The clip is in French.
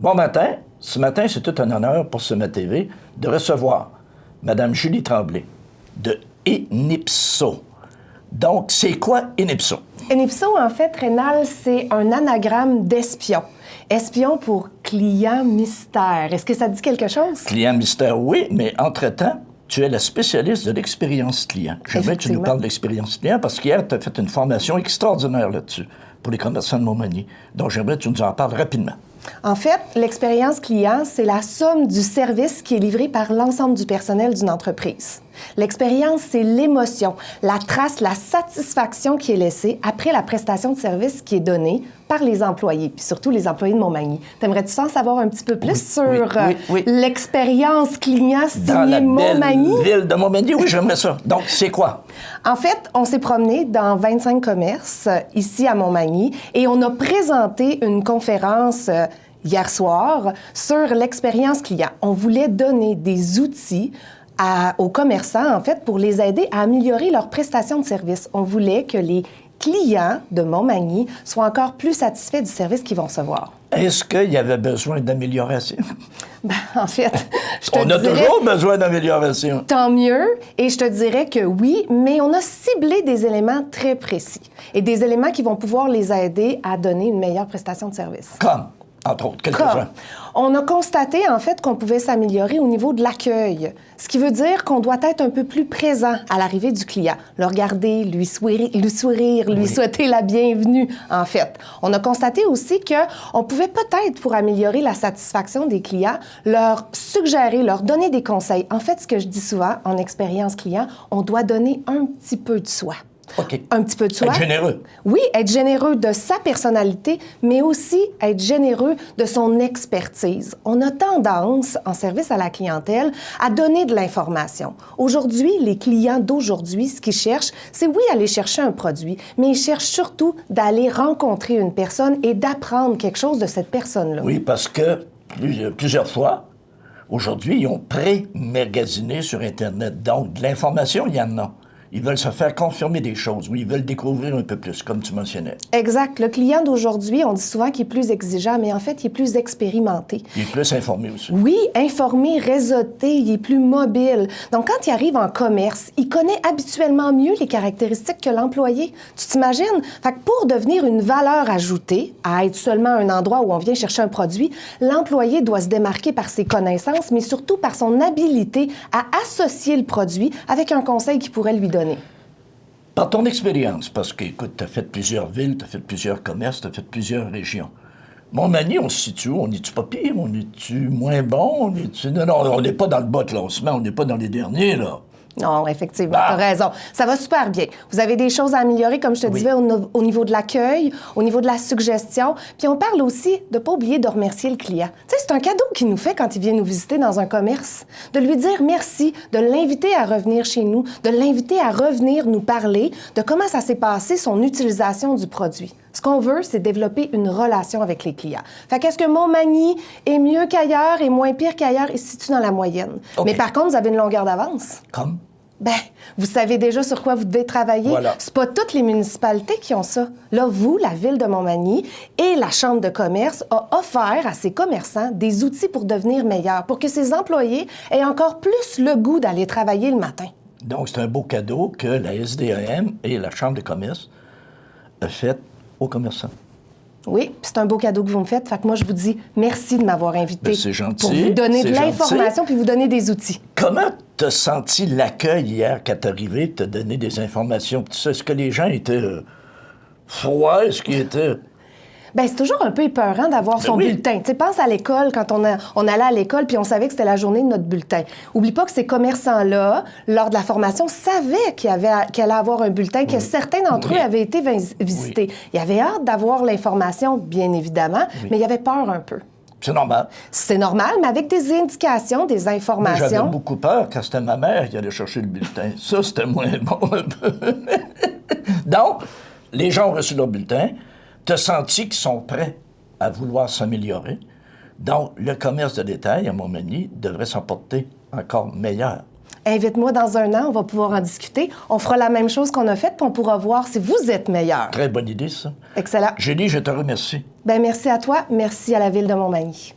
Bon matin. Ce matin, c'est tout un honneur pour Summa TV de recevoir Mme Julie Tremblay de Inipso. Donc, c'est quoi Inipso? Inipso, en fait, Rénal, c'est un anagramme d'espion. Espion pour client mystère. Est-ce que ça dit quelque chose? Client mystère, oui, mais entre-temps, tu es la spécialiste de l'expérience client. J'aimerais que tu nous parles de l'expérience client parce qu'hier, tu as fait une formation extraordinaire là-dessus pour les commerçants de Montmagny. Donc, j'aimerais que tu nous en parles rapidement. En fait, l'expérience client, c'est la somme du service qui est livré par l'ensemble du personnel d'une entreprise. L'expérience, c'est l'émotion, la trace, la satisfaction qui est laissée après la prestation de service qui est donnée par les employés, puis surtout les employés de Montmagny. T'aimerais-tu en savoir un petit peu plus sur l'expérience client signée Montmagny? Dans la belle ville de Montmagny, oui, j'aimerais ça. Donc, c'est quoi? En fait, on s'est promené dans 25 commerces ici à Montmagny et on a présenté une conférence hier soir sur l'expérience client. On voulait donner des outils aux commerçants, en fait, pour les aider à améliorer leur prestation de service. On voulait que les clients de Montmagny soient encore plus satisfaits du service qu'ils vont recevoir. Est-ce qu'il y avait besoin d'amélioration? Ben, en fait, je te On a toujours besoin d'amélioration. Tant mieux, et je te dirais que oui, mais on a ciblé des éléments très précis et des éléments qui vont pouvoir les aider à donner une meilleure prestation de service. Comme, entre autres, quelques-uns. On a constaté, en fait, qu'on pouvait s'améliorer au niveau de l'accueil, ce qui veut dire qu'on doit être un peu plus présent à l'arrivée du client, le regarder, lui sourire, lui souhaiter la bienvenue, en fait. On a constaté aussi qu'on pouvait peut-être, pour améliorer la satisfaction des clients, leur suggérer, leur donner des conseils. En fait, ce que je dis souvent en expérience client, on doit donner un petit peu de soi. OK. Un petit peu de soi. Être généreux. Oui, être généreux de sa personnalité, mais aussi être généreux de son expertise. On a tendance, en service à la clientèle, à donner de l'information. Aujourd'hui, les clients d'aujourd'hui, ce qu'ils cherchent, c'est oui, aller chercher un produit, mais ils cherchent surtout d'aller rencontrer une personne et d'apprendre quelque chose de cette personne-là. Oui, parce que plusieurs fois, aujourd'hui, ils ont pré-magasiné sur Internet. Donc, de l'information, il y en a. Ils veulent se faire confirmer des choses, oui, ils veulent découvrir un peu plus, comme tu mentionnais. Exact. Le client d'aujourd'hui, on dit souvent qu'il est plus exigeant, mais en fait, il est plus expérimenté. Il est plus informé aussi. Oui, informé, réseauté, il est plus mobile. Donc, quand il arrive en commerce, il connaît habituellement mieux les caractéristiques que l'employé. Tu t'imagines? Fait que pour devenir une valeur ajoutée, à être seulement un endroit où on vient chercher un produit, l'employé doit se démarquer par ses connaissances, mais surtout par son habilité à associer le produit avec un conseil qui pourrait lui donner. Par ton expérience, parce que, écoute, tu as fait plusieurs villes, tu as fait plusieurs commerces, tu as fait plusieurs régions. Montmagny, on se situe où? On est-tu pas pire? On est-tu moins bon? Non, on n'est pas dans le bas de classement, on n'est pas dans les derniers, là. Non, effectivement, tu as raison. Ça va super bien. Vous avez des choses à améliorer, comme je te disais, au niveau de l'accueil, au niveau de la suggestion. Puis on parle aussi de ne pas oublier de remercier le client. Tu sais, c'est un cadeau qu'il nous fait quand il vient nous visiter dans un commerce. De lui dire merci, de l'inviter à revenir chez nous, de l'inviter à revenir nous parler de comment ça s'est passé, son utilisation du produit. Ce qu'on veut, c'est développer une relation avec les clients. Fait qu'est-ce que Montmagny est mieux qu'ailleurs et moins pire qu'ailleurs? Il se situe dans la moyenne. Okay. Mais par contre, vous avez une longueur d'avance. Comme? Ben, vous savez déjà sur quoi vous devez travailler. Voilà. C'est pas toutes les municipalités qui ont ça. Là, vous, la Ville de Montmagny et la Chambre de commerce a offert à ces commerçants des outils pour devenir meilleurs, pour que ces employés aient encore plus le goût d'aller travailler le matin. Donc, c'est un beau cadeau que la SDEM et la Chambre de commerce ont fait aux commerçants. Oui, puis c'est un beau cadeau que vous me faites. Fait que moi, je vous dis merci de m'avoir invité. Ben, c'est gentil. Pour vous donner de l'information puis vous donner des outils. Comment t'as senti l'accueil hier quand t'es arrivé, t'as donné des informations? Tout ça, est-ce que les gens étaient froids? Est-ce qu'ils étaient... Bien, c'est toujours un peu épeurant d'avoir son bulletin. Tu sais, pense à l'école, quand on allait à l'école puis on savait que c'était la journée de notre bulletin. Oublie pas que ces commerçants-là, lors de la formation, savaient qu'il allait avoir un bulletin, que certains d'entre eux avaient été visités. Ils avaient hâte d'avoir l'information, bien évidemment, mais ils avaient peur un peu. C'est normal. C'est normal, mais avec des indications, des informations. Moi, j'avais beaucoup peur quand c'était ma mère qui allait chercher le bulletin. Ça, c'était moins bon un peu. Donc, les gens ont reçu leur bulletin. Tu as senti qu'ils sont prêts à vouloir s'améliorer. Donc, le commerce de détail à Montmagny devrait s'en porter encore meilleur. Invite-moi dans un an, on va pouvoir en discuter. On fera la même chose qu'on a faite, puis on pourra voir si vous êtes meilleur. Très bonne idée, ça. Excellent. Julie, je te remercie. Bien, merci à toi. Merci à la Ville de Montmagny.